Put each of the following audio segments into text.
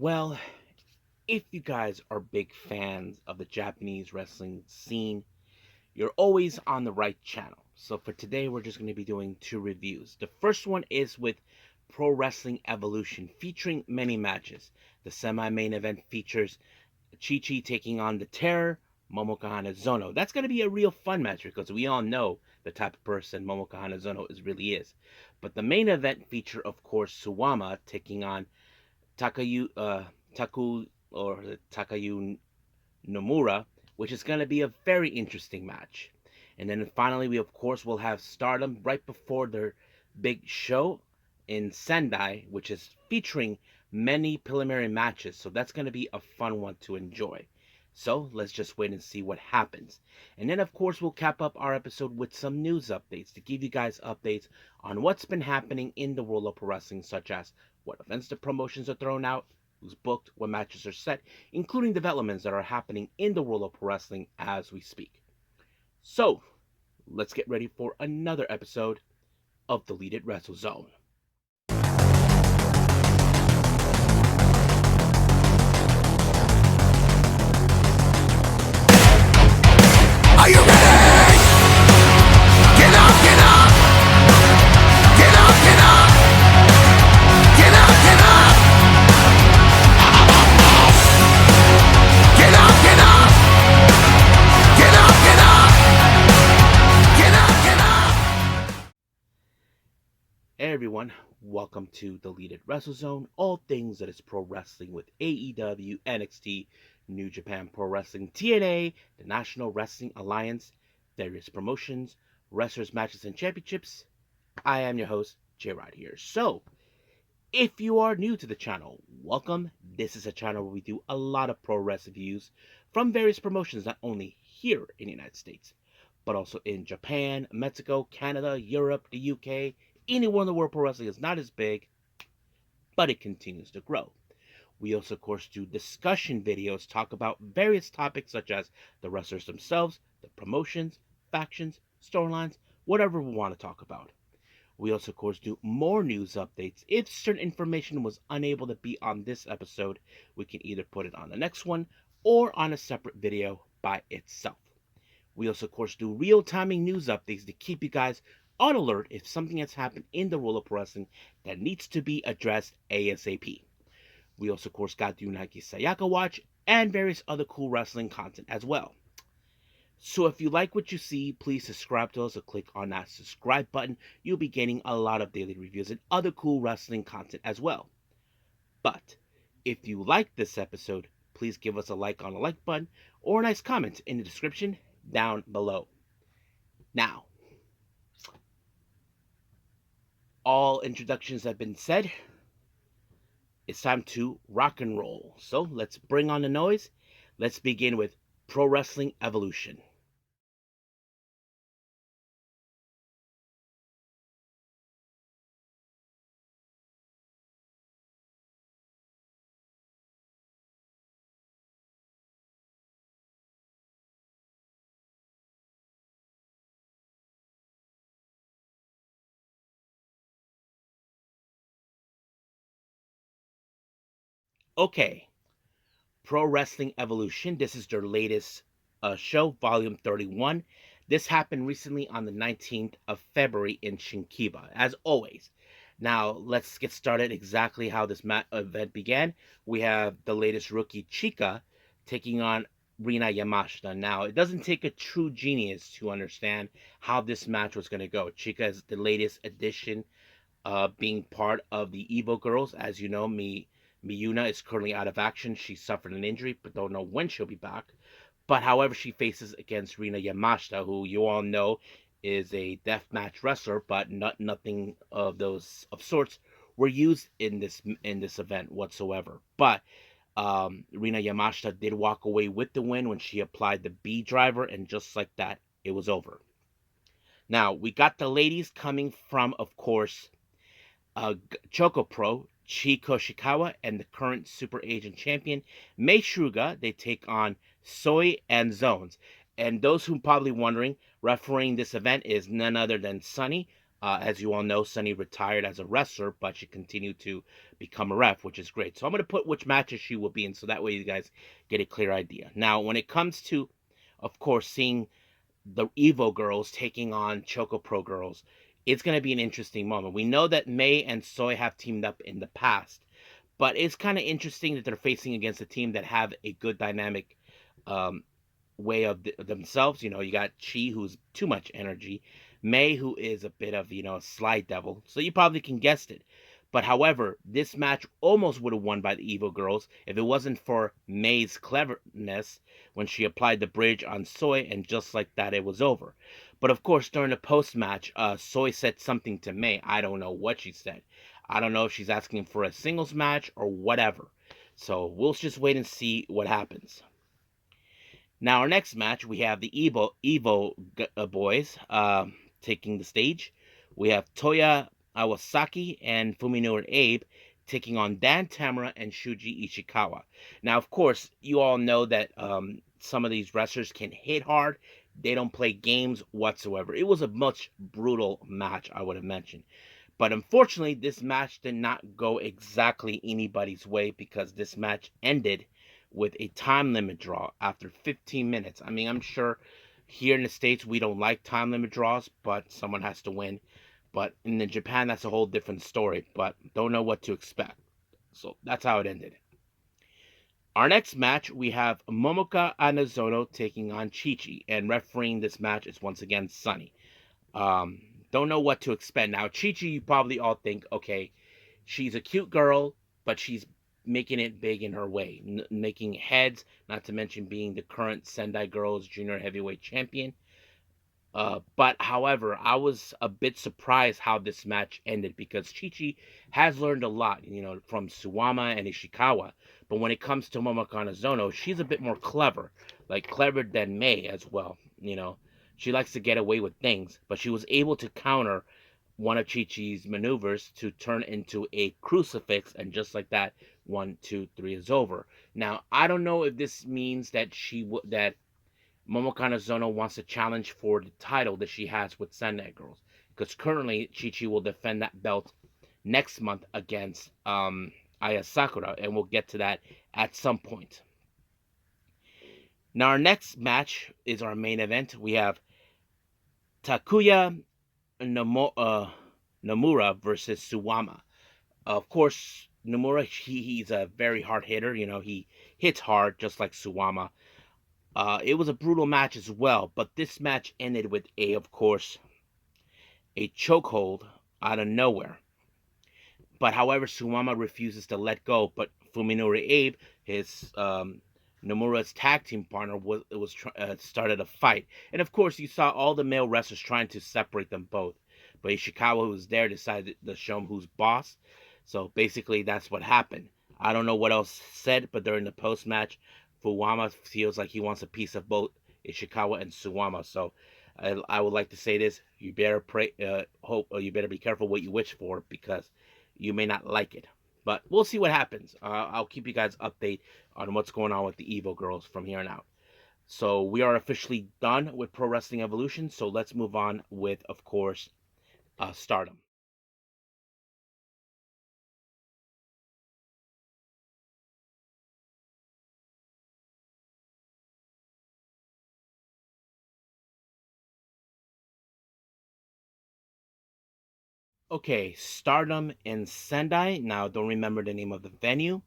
Well, if you guys are big fans of the Japanese wrestling scene, you're always on the right channel. So for today, we're just going to be doing two reviews. The first one is with Pro Wrestling Evolution, featuring many matches. The semi-main event features Chi taking on the Terror, Monika Hanazono. That's going to be a real fun match because we all know the type of person Monika Hanazono really is. But the main event feature, of course, Suwama taking on Takayu, Taku or Takayu Nomura, which is going to be a very interesting match. And then finally, we of course will have Stardom right before their big show in Sendai, which is featuring many preliminary matches. So that's going to be a fun one to enjoy. So let's just wait and see what happens. And then, of course, we'll cap up our episode with some news updates to give you guys updates on what's been happening in the world of pro wrestling, such as what events the promotions are thrown out, who's booked, what matches are set, including developments that are happening in the world of pro wrestling as we speak. So, let's get ready for another episode of Deleted Wrestle Zone. Are you ready? Get up, get up! Get up, get up! Get up, get up! Get up, get up! Get up, get up! Get up, get up! Hey everyone, welcome to Deleted Wrestle Zone, all things that is pro wrestling with AEW, NXT, New Japan Pro Wrestling, TNA, the National Wrestling Alliance, various promotions, wrestlers, matches, and championships. I am your host, J-Rod here. So, if you are new to the channel, welcome. This is a channel where we do a lot of pro wrestling reviews from various promotions, not only here in the United States, but also in Japan, Mexico, Canada, Europe, the UK, anywhere in the world pro wrestling is not as big, but it continues to grow. We also, of course, do discussion videos, talk about various topics such as the wrestlers themselves, the promotions, factions, storylines, whatever we want to talk about. We also, of course, do more news updates. If certain information was unable to be on this episode, we can either put it on the next one or on a separate video by itself. We also, of course, do real-timing news updates to keep you guys on alert if something has happened in the world of wrestling that needs to be addressed ASAP. We also, of course, got the Unagi Sayaka Watch and various other cool wrestling content as well. So if you like what you see, please subscribe to us or click on that subscribe button. You'll be getting a lot of daily reviews and other cool wrestling content as well. But if you like this episode, please give us a like on the like button or a nice comment in the description down below. Now, all introductions have been said. It's time to rock and roll. So let's bring on the noise. Let's begin with Pro Wrestling Evolution. Okay, Pro Wrestling Evolution. This is their latest show, Volume 31. This happened recently on the 19th of February in Shinkiba, as always. Now, let's get started exactly how this event began. We have the latest rookie, Chika, taking on Rina Yamashita. Now, it doesn't take a true genius to understand how this match was going to go. Chika is the latest addition, being part of the EVO Girls. As you know, Miyuna is currently out of action. She suffered an injury, but don't know when she'll be back. But however, she faces against Rina Yamashita, who you all know is a deathmatch wrestler, but nothing of those of sorts were used in this event whatsoever. But Rina Yamashita did walk away with the win when she applied the B driver, and just like that, it was over. Now we got the ladies coming from, of course, Choco Pro, Chie Koishikawa, and the current Super Agent champion, Mei Suruga. They take on Soy and Zones. And those who probably wondering, refereeing this event is none other than Sunny, As you all know, Sunny retired as a wrestler, but she continued to become a ref, which is great. So I'm going to put which matches she will be in, so that way you guys get a clear idea. Now, when it comes to, of course, seeing the EVO girls taking on Choco Pro girls, it's going to be an interesting moment. We know that Mei and Soy have teamed up in the past, but it's kind of interesting that they're facing against a team that have a good dynamic um, way of themselves. You know, you got Chi, who's too much energy, Mei, who is a bit of, a sly devil. So you probably can guess it. But however, this match almost would have won by the EVO girls if it wasn't for Mei's cleverness when she applied the bridge on Soy, and just like that, it was over. But of course, during the post match, Soy said something to Mei. I don't know what she said. I don't know if she's asking for a singles match or whatever. So we'll just wait and see what happens. Now, our next match, we have the EVO boys taking the stage. We have Toya Awasaki and Fuminori Abe taking on Dan Tamura and Shuji Ishikawa. Now, of course, you all know that some of these wrestlers can hit hard. They don't play games whatsoever. It was a much brutal match, I would have mentioned. But unfortunately, this match did not go exactly anybody's way because this match ended with a time limit draw after 15 minutes. I mean, I'm sure here in the States we don't like time limit draws, but someone has to win. But in Japan, that's a whole different story, but don't know what to expect. So that's how it ended. Our next match, we have Monika Hanazono taking on Chi, and refereeing this match is once again Sunny. Um, don't know what to expect. Now, Chi, you probably all think, okay, she's a cute girl, but she's making it big in her way, making heads, not to mention being the current Sendai Girls Junior Heavyweight Champion. But however, I was a bit surprised how this match ended because Chi has learned a lot, from Suwama and Ishikawa. But when it comes to Momo Kanazono, she's a bit more clever, like clever than Mei as well. She likes to get away with things, but she was able to counter one of Chi-Chi's maneuvers to turn into a crucifix, and just like that, 1, 2, 3 is over. Now, I don't know if this means that that Momokana Zono wants to challenge for the title that she has with Sendai Girls, because currently Chi-Chi will defend that belt next month against Aya Sakura, and we'll get to that at some point. Now, our next match is our main event. We have Takuya Nomura versus Suwama. Of course, Nomura, he's a very hard hitter. He hits hard just like Suwama. It was a brutal match as well, but this match ended with of course, a chokehold out of nowhere. But however, Suwama refuses to let go. But Fuminori Abe, his Nomura's tag team partner, started a fight, and of course, you saw all the male wrestlers trying to separate them both. But Ishikawa, who was there, decided to show him who's boss. So basically, that's what happened. I don't know what else said, but during the post match, Fuwama feels like he wants a piece of both Ishikawa and Suwama. So I would like to say this: you better pray, hope, or you better be careful what you wish for, because you may not like it. But we'll see what happens. I'll keep you guys update on what's going on with the EVO girls from here on out. So we are officially done with Pro Wrestling Evolution. So let's move on with, of course, Stardom. Okay, Stardom in Sendai. Now, don't remember the name of the venue,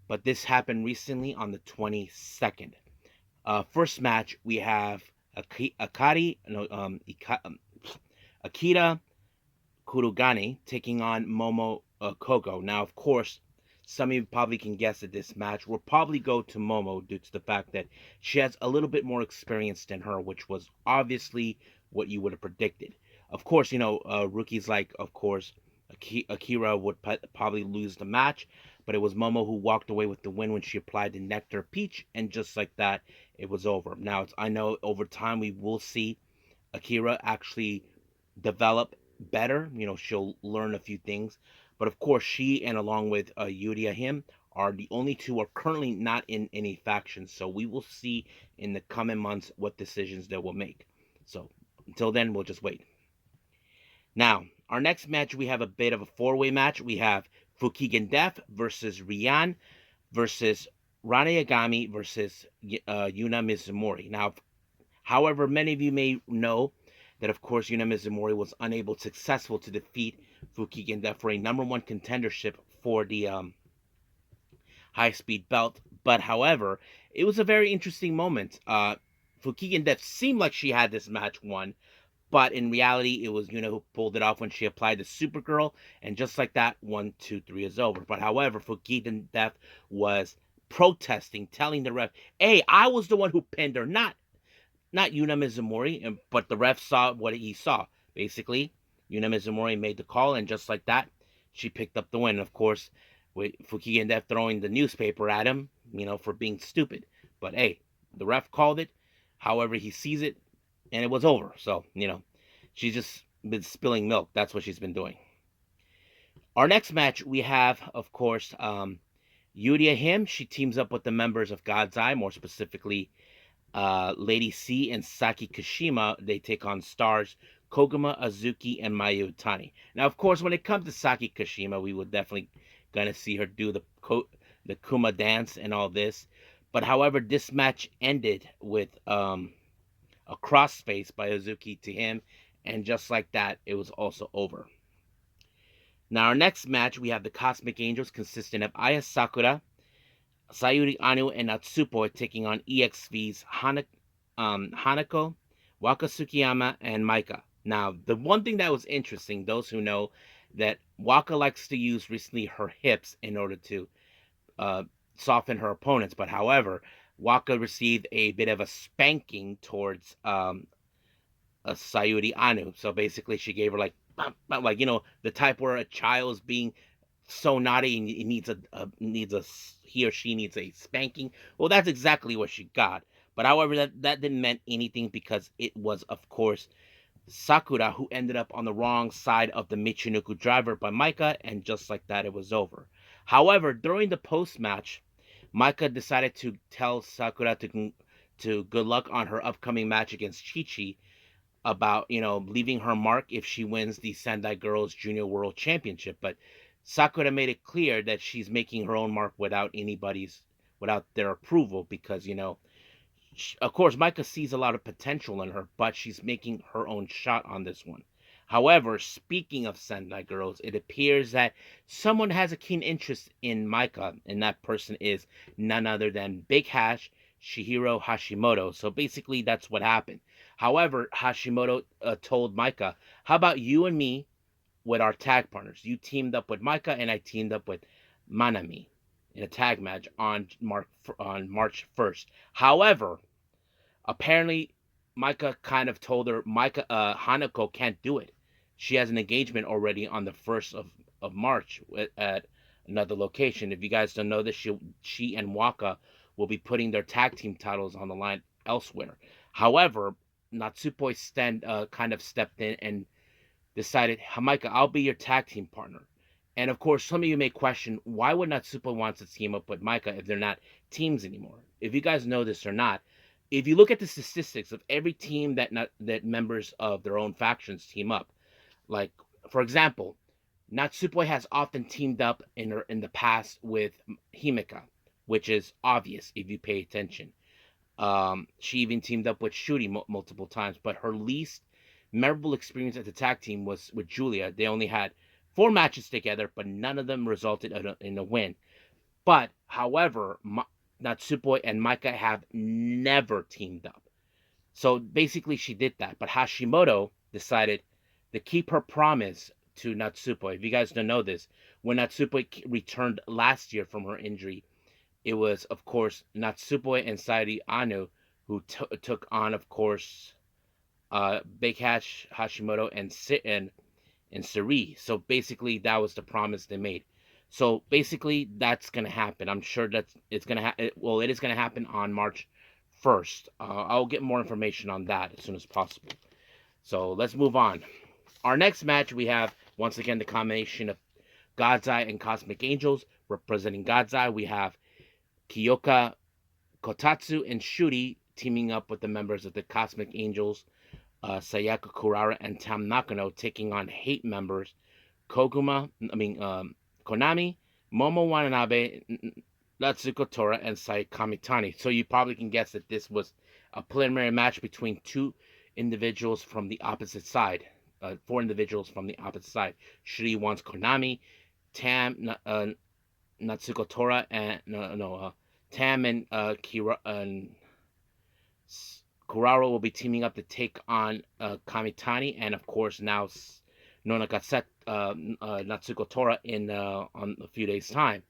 but this happened recently on the 22nd. First match, we have Akari, no, Akira Kurugane taking on Momo Kogo. Now, of course, some of you probably can guess that this match will probably go to Momo due to the fact that she has a little bit more experience than her, which was obviously what you would have predicted. Of course, rookies like, of course, Akira would probably lose the match, but it was Momo who walked away with the win when she applied the Nectar Peach, and just like that, it was over. Now, I know over time we will see Akira actually develop better. She'll learn a few things. But of course, she and along with Yuria him are the only two who are currently not in any factions. So we will see in the coming months what decisions they will make. So until then, we'll just wait. Now, our next match, we have a bit of a four-way match. We have Fukigen Death versus Rian versus Rana Yagami versus Yuna Mizumori. Now, however, many of you may know that, of course, Yuna Mizumori was unable successful to defeat Fukigen Death for a number one contendership for the high-speed belt. But, however, it was a very interesting moment. Fukigen Death seemed like she had this match won, but in reality, it was Yuna who pulled it off when she applied the Supergirl, and just like that, 1, 2, 3 is over. But however, Fukigen Death was protesting, telling the ref, "Hey, I was the one who pinned her, not Yuna Mizumori." But the ref saw what he saw. Basically, Yuna Mizumori made the call, and just like that, she picked up the win. Of course, with Fukigen Death throwing the newspaper at him, for being stupid. But hey, the ref called it. However, he sees it, and it was over. So, she's just been spilling milk. That's what she's been doing. Our next match, we have, of course, Yuria Him. She teams up with the members of God's Eye, more specifically, Lady C and Saki Kashima. They take on stars Koguma, Azuki, and Mayu Utani. Now, of course, when it comes to Saki Kashima, we would definitely gonna see her do the Kuma dance and all this. But however, this match ended with a crossface by Azuki to him, and just like that, it was also over. Now, our next match, we have the Cosmic Angels consisting of Aya Sakura, Sayuri Anu, and Natsupoi taking on EXV's Hanako, Waka Tsukiyama, and Maika. Now, the one thing that was interesting, those who know that Waka likes to use recently her hips in order to soften her opponents. But however, Waka received a bit of a spanking towards a Sayuri Anu. So basically, she gave her like the type where a child's being so naughty and he needs he or she needs a spanking. Well, that's exactly what she got. But however, that didn't mean anything because it was, of course, Sakura who ended up on the wrong side of the Michinoku driver by Maika, and just like that, it was over. However, during the post match, Maika decided to tell Sakura to good luck on her upcoming match against Chi-Chi, about leaving her mark if she wins the Sendai Girls Junior World Championship. But Sakura made it clear that she's making her own mark without their approval, because of course Maika sees a lot of potential in her, but she's making her own shot on this one. However, speaking of Sendai Girls, it appears that someone has a keen interest in Maika, and that person is none other than Big Hash Shihiro Hashimoto. So basically, that's what happened. However, Hashimoto told Maika, "How about you and me with our tag partners? You teamed up with Maika, and I teamed up with Manami in a tag match on March 1st. However, apparently, Maika kind of told her Hanako can't do it. She has an engagement already on the 1st of March at another location. If you guys don't know this, she and Waka will be putting their tag team titles on the line elsewhere. However, Natsupoi kind of stepped in and decided, Maika, I'll be your tag team partner. And of course, some of you may question, why would Natsupoi want to team up with Maika if they're not teams anymore? If you guys know this or not, if you look at the statistics of every team that members of their own factions team up, like for example, Natsupoi has often teamed up in the past with Himeka, which is obvious if you pay attention. She even teamed up with Shuri multiple times, but her least memorable experience as a tag team was with Julia. They only had 4 matches together, but none of them resulted in a win. But however, Natsupoi and Maika have never teamed up. So basically, she did that. But Hashimoto decided to keep her promise to Natsupoi. If you guys don't know this, when Natsupoi returned last year from her injury, it was, of course, Natsupoi and Sayuri Anu who took on, of course, Big Hashimoto and Suri. So basically, that was the promise they made. So basically, that's going to happen. I'm sure that it's going to happen. Well, it is going to happen on March 1st. I'll get more information on that as soon as possible. So let's move on. Our next match, we have, once again, the combination of God's Eye and Cosmic Angels. Representing God's Eye, we have Kiyoka Kotatsu and Shuri teaming up with the members of the Cosmic Angels. Sayaka Kurara and Tam Nakano taking on Hate members Konami, Momo Watanabe, Natsuko Tora, and Sai Kamitani. So you probably can guess that this was a preliminary match between two individuals from the opposite side. Four individuals from the opposite side. Shuri wants Konami, Tam, Natsuko Tora, and Tam and Kira and Kuraro will be teaming up to take on Kamitani, and of course now Nonakaset Natsuko Tora in on a few days' time.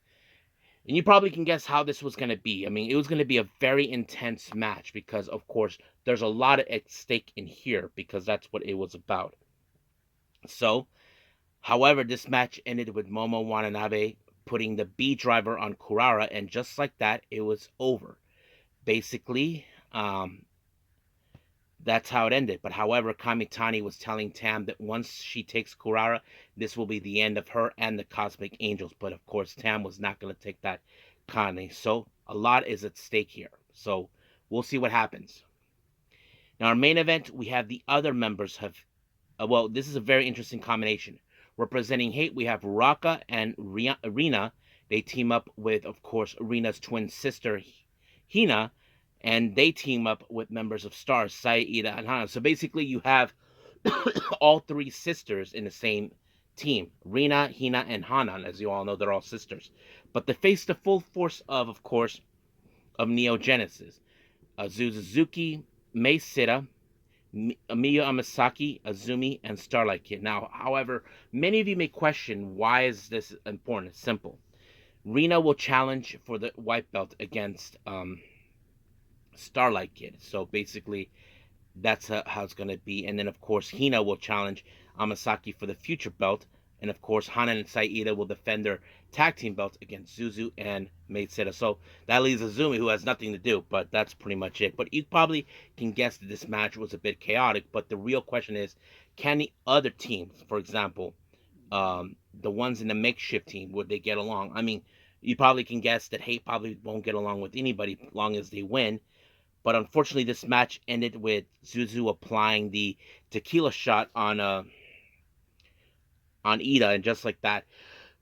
And you probably can guess how this was going to be. I mean, it was going to be a very intense match because, of course, there's a lot at stake in here because that's what it was about. So, however, this match ended with Momo Watanabe putting the B driver on Kurara, and just like that, it was over. Basically, that's how it ended. But however, Kamitani was telling Tam that once she takes Kurara, this will be the end of her and the Cosmic Angels. But of course, Tam was not going to take that kindly. So a lot is at stake here. So we'll see what happens. Now, our main event, we have the other members have. Well, this is a very interesting combination. Representing Hate, we have Raka and Rina. They team up with, of course, Rina's twin sister, Hina, and they team up with members of Stars, Saida and Hana. So basically, you have all three sisters in the same team: Rina, Hina, and Hana. As you all know, they're all sisters. But they face the full force of course, of Neo Genesis: Suzuki, Mei Suruga, Miyu Amasaki, Azumi, and Starlight Kid. Now, however, many of you may question why is this important. It's simple. Rina will challenge for the white belt against Starlight Kid. So basically, that's how it's going to be. And then, of course, Hina will challenge Amasaki for the future belt. And, of course, Hana and Saida will defend their tag team belts against Zuzu and Mei Suruga. So that leaves Azumi, who has nothing to do. But that's pretty much it. But you probably can guess that this match was a bit chaotic. But the real question is, can the other teams, for example, the ones in the makeshift team, would they get along? I mean, you probably can guess that Hate probably won't get along with anybody as long as they win. But unfortunately, this match ended with Zuzu applying the tequila shot on Ida, and just like that,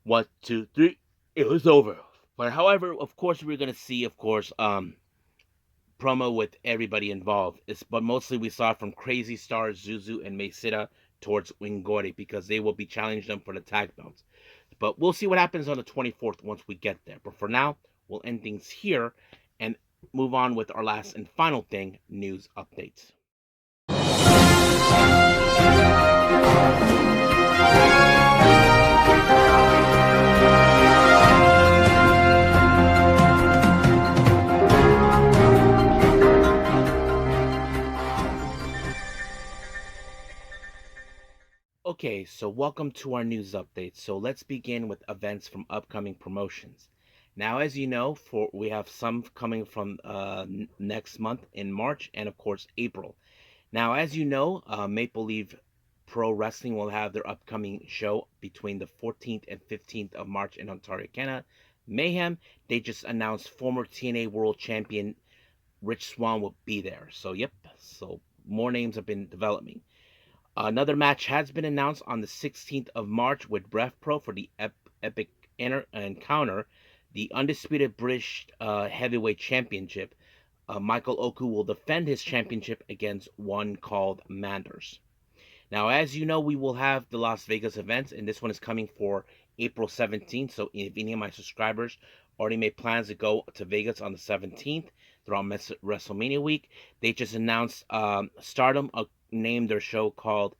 1, 2, 3, it was over. But however, of course, we're gonna see, of course, promo with everybody involved. But mostly we saw from Crazy Stars, Zuzu, and Mei Suruga towards Wingori because they will be challenging them for the tag belts. But we'll see what happens on the 24th once we get there. But for now, we'll end things here and move on with our last and final thing, news updates. Okay, so welcome to our news update. So let's begin with events from upcoming promotions. Now, as you know, we have some coming from next month in March and of course April. Now, as you know, Maple Leaf Pro Wrestling will have their upcoming show between the 14th and 15th of March in Ontario, Canada. Mayhem, they just announced former TNA World Champion Rich Swann will be there. So, yep, so more names have been developing. Another match has been announced on the 16th of March with RevPro for the Epic Encounter, the undisputed British Heavyweight Championship. Michael Oku will defend his championship against one called Manders. Now, as you know, we will have the Las Vegas events, and this one is coming for April 17th. So if any of my subscribers already made plans to go to Vegas on the 17th throughout WrestleMania week, they just announced Stardom named their show called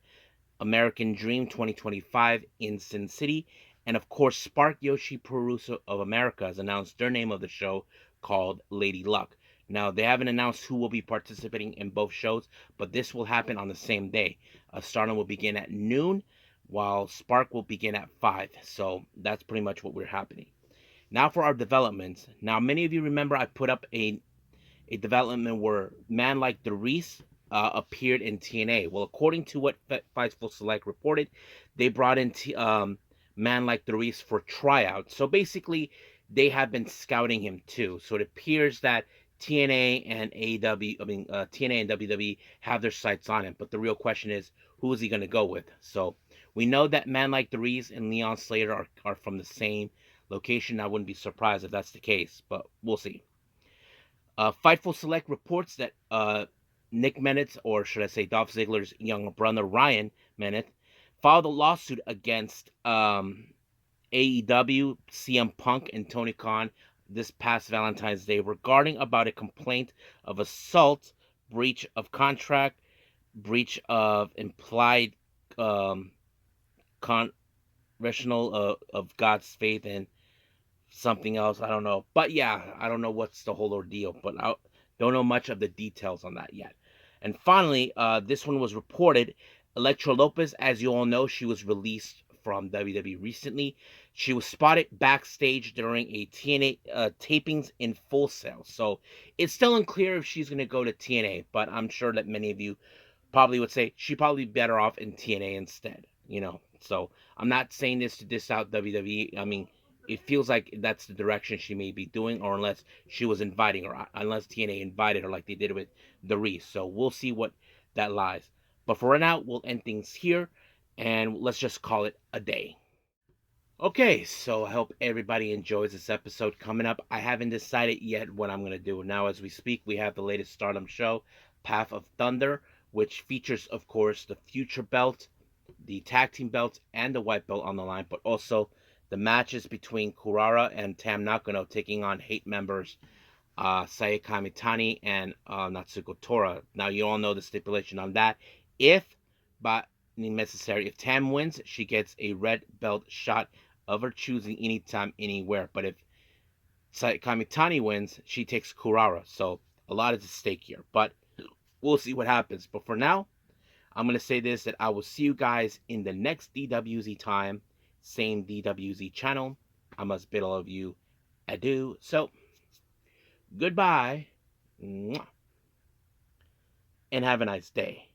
American Dream 2025 in Sin City. And of course, Spark Yoshi Peruso of America has announced their name of the show called Lady Luck. Now, they haven't announced who will be participating in both shows, but this will happen on the same day. Stardom will begin at noon, while Spark will begin at 5. So that's pretty much what we're happening. Now for our developments. Now, many of you remember I put up a development where Man Like Dereiss appeared in TNA. Well, according to what Fightful Select reported, they brought in Man Like Dereiss for tryouts. So basically, they have been scouting him too. So it appears that TNA and AEW, TNA and WWE have their sights on him. But the real question is, who is he going to go with? So we know that Man Like Dereiss and Leon Slater are from the same location. I wouldn't be surprised if that's the case, but we'll see. Fightful Select reports that Nick Meneth, or should I say Dolph Ziggler's younger brother Ryan Meneth, filed a lawsuit against AEW, CM Punk, and Tony Khan this past Valentine's Day regarding about a complaint of assault, breach of contract, breach of implied um, rational of God's faith, and something else. I don't know. But yeah, I don't know what's the whole ordeal, but I don't know much of the details on that yet. And finally, this one was reported. Elektra Lopez, as you all know, she was released from WWE recently. She was spotted backstage during a TNA tapings in Full Sail. So it's still unclear if she's going to go to TNA, but I'm sure that many of you probably would say she'd probably be better off in TNA instead, you know. So I'm not saying this to diss out WWE. I mean, it feels like that's the direction she may be doing, or unless she was inviting her, unless TNA invited her like they did with the Reese. So we'll see what that lies. But for right now, we'll end things here, and let's just call it a day. Okay, so I hope everybody enjoys this episode coming up. I haven't decided yet what I'm going to do. Now, as we speak, we have the latest Stardom show, Path of Thunder, which features, of course, the Future Belt, the Tag Team Belt, and the White Belt on the line, but also the matches between Kurara and Tam Nakano taking on Hate members Saya Kamitani and Natsuko Tora. Now, you all know the stipulation on that. If, by necessary, if Tam wins, she gets a red belt shot of her choosing anytime, anywhere. But if Saya Kamitani wins, she takes Kurara. So a lot is at stake here. But we'll see what happens. But for now, I'm going to say this, that I will see you guys in the next DWZ time. Same DWZ channel. I must bid all of you adieu. So, goodbye. And have a nice day.